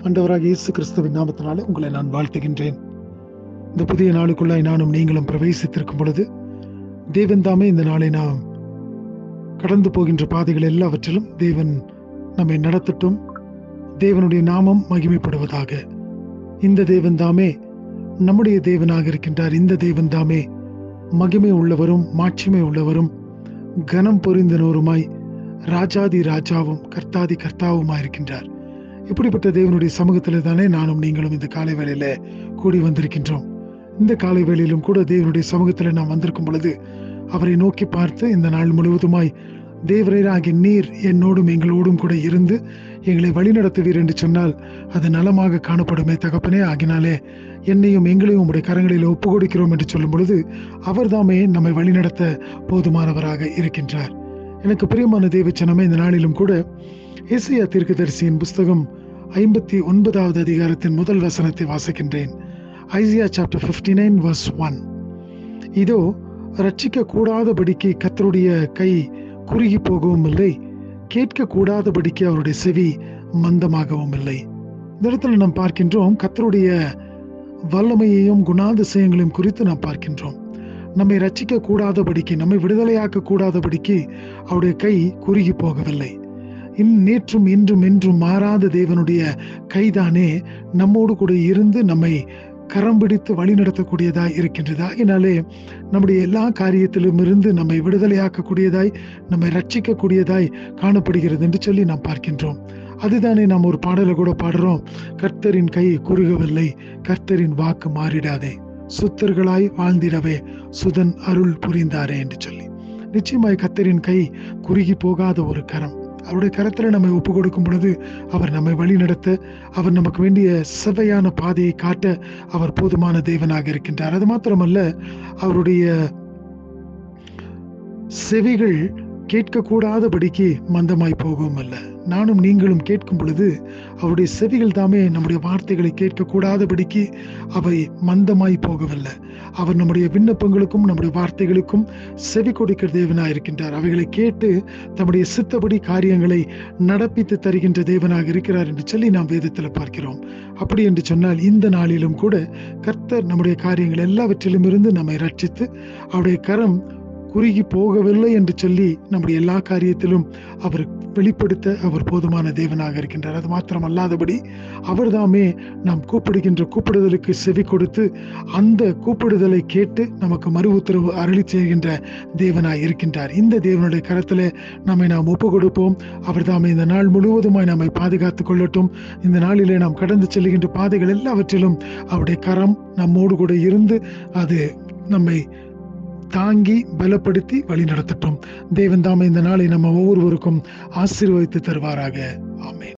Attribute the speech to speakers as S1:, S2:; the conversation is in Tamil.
S1: ஆண்டவராகிய இயேசு கிறிஸ்துவின் நாமத்தினாலே உங்களை நான் வாழ்த்துகின்றேன். இந்த புதிய நாளுக்குள்ளாய் நானும் நீங்களும் பிரவேசித்திருக்கும் பொழுது தேவன் தாமே இந்த நாளை நாம் கடந்து போகின்ற பாதைகள் எல்லாவற்றிலும் தேவன் நம்மை நடத்தட்டும். தேவனுடைய நாமம் மகிமைப்படுவதாக. இந்த தேவன் தாமே நம்முடைய தேவனாக இருக்கின்றார். இந்த தேவன் தாமே மகிமை உள்ளவரும் மாட்சிமை உள்ளவரும் கனம் பொரிந்தனோருமாய் ராஜாதி ராஜாவும் கர்த்தாதி கர்த்தாவுமாய் இருக்கின்றார். இப்படிப்பட்ட தேவனுடைய சமூகத்தில் தானே நானும் நீங்களும் இந்த காலை வேளையில கூடி வந்திருக்கின்றோம். இந்த காலை வேளையிலும் கூட தேவனுடைய சமூகத்தில் நாம் வந்திருக்கும் பொழுது அவரை நோக்கி பார்த்து இந்த நாள் முழுவதுமாய் தேவரீராகிய நீர் என்னோடும் எங்களோடும் கூட இருந்து எங்களை வழிநடத்துவீர் என்று சொன்னால் அது நலமாக காணப்படுமே தகப்பனே. ஆகினாலே என்னையும் எங்களையும் உங்களுடைய கரங்களில் ஒப்பு கொடுக்கிறோம் என்று சொல்லும் பொழுது அவர் தாமே நம்மை வழிநடத்த போதுமானவராக இருக்கின்றார். எனக்கு பிரியமான தேவச்சனமே, இந்த நாளிலும் கூட ஏசாயா தீர்க்கதரிசியின் புஸ்தகம் 59வது அதிகாரத்தின் முதல் வசனத்தை வாசிக்கின்றேன். Isaiah chapter 59 verse 1. இதோ ரட்சிக்க கூடாதபடிக்கு கர்த்தருடைய கை குறுகி போகவும் இல்லை, கேட்க கூடாதபடிக்கு அவருடைய செவி மந்தமாகவும் இல்லை. இந்த இடத்துல நாம் பார்க்கின்றோம் கர்த்தருடைய வல்லமையையும் குணாதிசயங்களையும் குறித்து நாம் பார்க்கின்றோம். நம்மை ரட்சிக்க கூடாதபடிக்கு, நம்மை விடுதலையாக்க கூடாதபடிக்கு அவருடைய கை குறுகி போகவில்லை. நேற்றும் இன்றும் என்றும் மாறாத தேவனுடைய கைதானே நம்மோடு கூட இருந்து நம்மை கரம் பிடித்து வழி நடத்தக்கூடியதாய் இருக்கின்றதா. இதனாலே நம்முடைய எல்லா காரியத்திலும் இருந்து நம்மை விடுதலையாக்கக்கூடியதாய், நம்மை ரட்சிக்கக்கூடியதாய் காணப்படுகிறது என்று சொல்லி நாம் பார்க்கின்றோம். அதுதானே நாம் ஒரு பாடலை கூட பாடுறோம், கர்த்தரின் கை குறுகவில்லை, கர்த்தரின் வாக்கு மாறிடாதே, சுத்தர்களாய் வாழ்ந்திடவே சுதன் அருள் புரிந்தாரே என்று சொல்லி. நிச்சயமாய் கர்த்தரின் கை குறுகி போகாத ஒரு கரம். அவருடைய கரத்துல நம்மை ஒப்பு கொடுக்கும் பொழுது அவர் நம்மை வழி நடத்த, அவர் நமக்கு வேண்டிய செவ்வையான பாதையை காட்ட அவர் போதுமான தேவனாக இருக்கின்றார். அது மாத்திரமல்ல, அவருடைய செவிகள் கேட்கக்கூடாதபடிக்கு மந்தமாய் போகவும் அல்ல. நானும் நீங்களும் கேட்கும் பொழுது அவருடைய செவிகள் தாமே நம்முடைய வார்த்தைகளை கேட்கக்கூடாதபடிக்கு அவை மந்தமாய் போகவில்லை. அவர் நம்முடைய விண்ணப்பங்களுக்கும் நம்முடைய வார்த்தைகளுக்கும் செவி கொடுக்கிற தேவனாக இருக்கின்றார். அவைகளை கேட்டு தம்முடைய சித்தப்படி காரியங்களை நடப்பித்து தருகின்ற தேவனாக இருக்கிறார் என்று சொல்லி நாம் வேதத்தில் பார்க்கிறோம். அப்படி என்று சொன்னால் இந்த நாளிலும் கூட கர்த்தர் நம்முடைய காரியங்கள் எல்லாவற்றிலும் இருந்து நம்மை ரட்சித்து அவருடைய கரம் குறுகி போகவில்லை என்று சொல்லி நம்முடைய எல்லா காரியத்திலும் அவர் வெளிப்படுத்த அவர் போதுமான தேவனாக இருக்கின்றார். அது மாத்திரம் அல்லாதபடி அவர் தாமே நாம் கூப்பிடுகின்ற கூப்பிடுதலுக்கு செவி கொடுத்து அந்த கூப்பிடுதலை கேட்டு நமக்கு மறு உத்தரவு அருளி செய்கின்ற தேவனாய் இருக்கின்றார். இந்த தேவனுடைய கரத்தில் நம்மை நாம் ஒப்பு கொடுப்போம். அவர் தாமே இந்த நாள் முழுவதுமாய் நம்மை பாதுகாத்துக் கொள்ளட்டும். இந்த நாளிலே நாம் கடந்து செல்கின்ற பாதைகள் எல்லாவற்றிலும் அவருடைய கரம் நம்மோடு கூட இருந்து அது நம்மை தாங்கி பலப்படுத்தி வழி நடத்தட்டும். தேவன் தாமே இந்த நாளை நம்ம ஒவ்வொருவருக்கும் ஆசீர்வதித்து தருவாராக. ஆமென்.